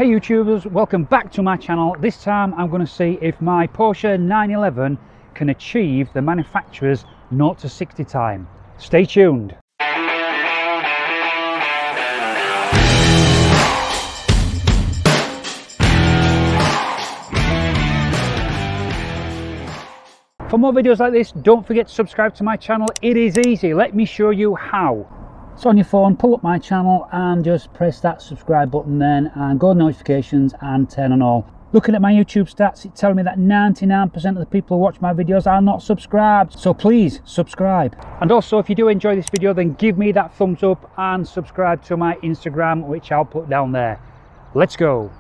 Hey YouTubers, welcome back to my channel. This time I'm going to see if my Porsche 911 can achieve the manufacturer's 0 to 60 time. Stay tuned. For more videos like this, don't forget to subscribe to my channel. It is easy. Let me show you how. So on your phone, pull up my channel and just press that subscribe button then and go to notifications and turn on all. Looking at my YouTube stats, it's telling me that 99% of the people who watch my videos are not subscribed. So please subscribe. And also, if you do enjoy this video, then give me that thumbs up and subscribe to my Instagram, which I'll put down there. Let's go.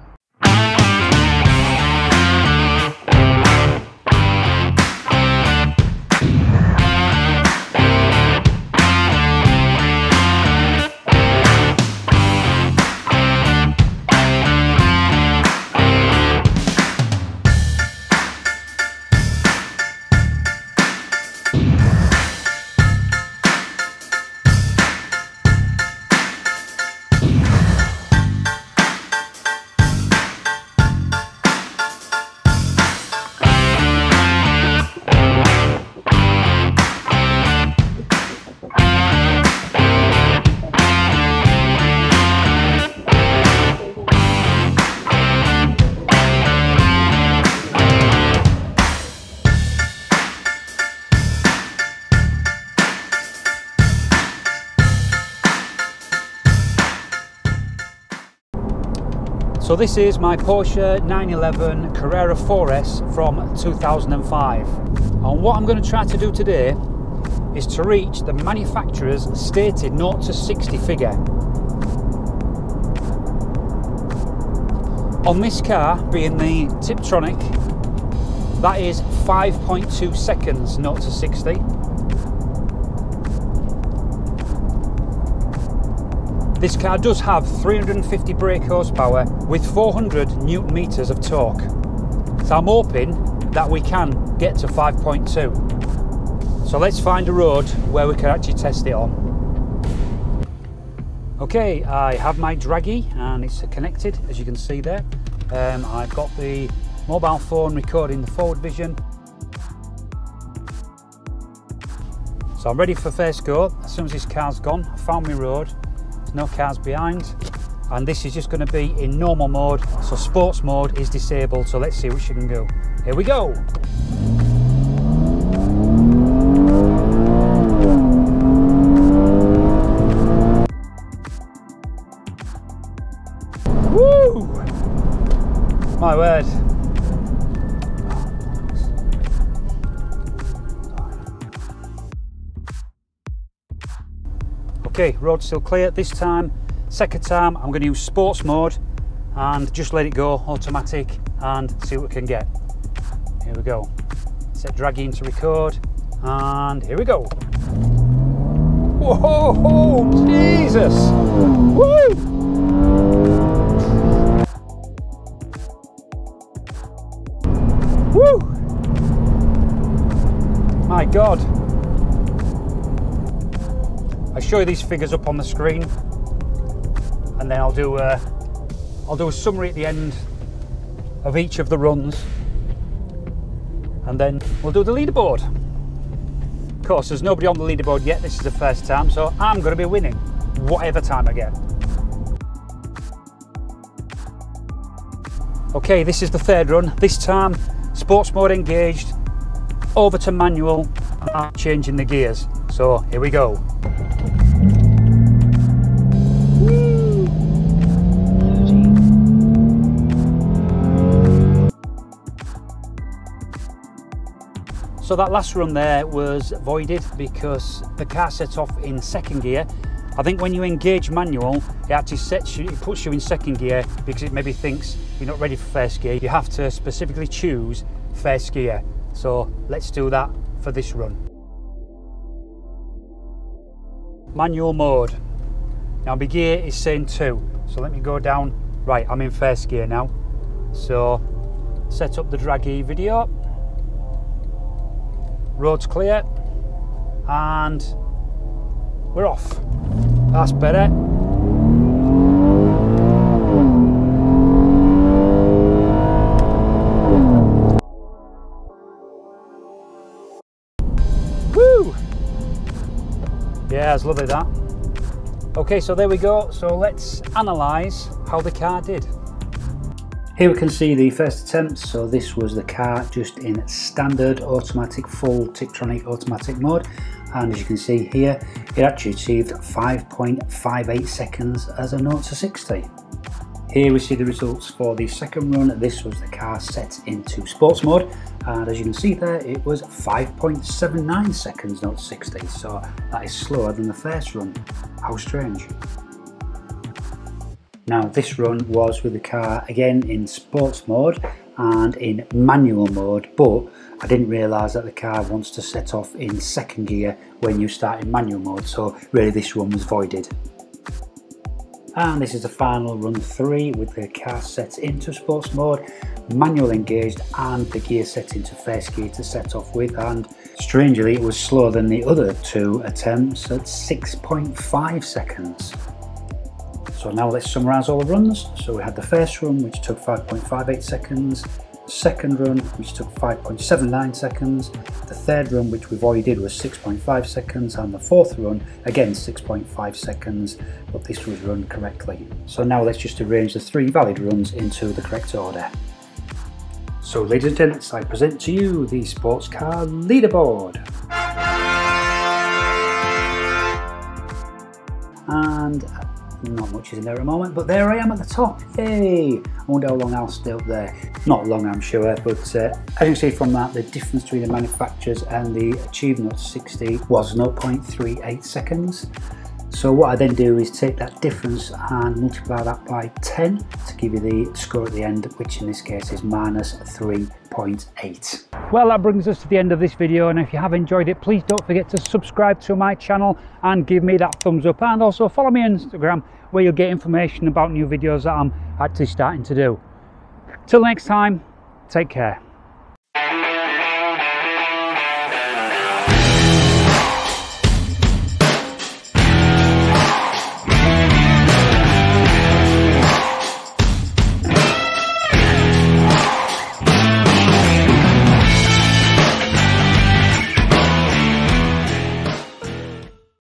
So this is my Porsche 911 Carrera 4S from 2005, and what I'm going to try to do today is to reach the manufacturer's stated 0 to 60 figure. On this car, being the Tiptronic, that is 5.2 seconds 0 to 60. This car does have 350 brake horsepower with 400 newton meters of torque. So I'm hoping that we can get to 5.2. So let's find a road where we can actually test it on. Okay, I have my Draggy and it's connected, as you can see there. I've got the mobile phone recording the forward vision. So I'm ready for first go. As soon as this car's gone, I found my road. No cars behind, and this is just going to be in normal mode, so sports mode is disabled. So let's see what she can do. Here we go. Woo! My word. Okay, road's still clear. This time, second time, I'm going to use sports mode and just let it go automatic and see what we can get. Here we go. Set Draggy into record and here we go. Whoa, Jesus! Woo! Woo! My God. I'll show you these figures up on the screen, and then I'll do a summary at the end of each of the runs, and then we'll do the leaderboard. Of course, there's nobody on the leaderboard yet. This is the first time, so I'm going to be winning whatever time I get. Okay, this is the third run. This time, sports mode engaged, over to manual, and I'm changing the gears. So here we go. So that last run there was voided because the car set off in second gear. I think when you engage manual, it actually it puts you in second gear because it maybe thinks you're not ready for first gear. You have to specifically choose first gear. So let's do that for this run. Manual mode. Now my gear is saying 2, so let me go down. Right, I'm in first gear now. So set up the Draggy video. Road's clear and we're off. That's better. Yeah, it's lovely that. Okay, so there we go. So let's analyse how the car did. Here we can see the first attempt. So this was the car just in standard automatic, full Tiptronic automatic mode. And as you can see here, it actually achieved 5.58 seconds as a 0 to 60. Here we see the results for the second run. This was the car set into sports mode, and as you can see there, it was 5.79 seconds 0 to 60, so that is slower than the first run. How strange. Now this run was with the car again in sports mode and in manual mode, but I didn't realise that the car wants to set off in second gear when you start in manual mode, so really this run was voided. And this is the final run 3 with the car set into sports mode, manual engaged, and the gear set into first gear to set off with, and strangely it was slower than the other 2 attempts at 6.5 seconds. So now let's summarise all the runs. So we had the first run which took 5.58 seconds, second run which took 5.79 seconds, the third run which we voided was 6.5 seconds, and the fourth run again 6.5 seconds, but this was run correctly. So now let's just arrange the 3 valid runs into the correct order. So ladies and gents, I present to you the sports car leaderboard. And not much is in there at the moment, but there I am at the top. Yay! I wonder how long I'll stay up there. Not long, I'm sure, but as you can see from that, the difference between the manufacturers and the achieved 0 to 60 was 0.38 seconds. So what I then do is take that difference and multiply that by 10 to give you the score at the end, which in this case is minus 3.8. Well, that brings us to the end of this video, and if you have enjoyed it, please don't forget to subscribe to my channel and give me that thumbs up, and also follow me on Instagram where you'll get information about new videos that I'm actually starting to do. Till next time, take care.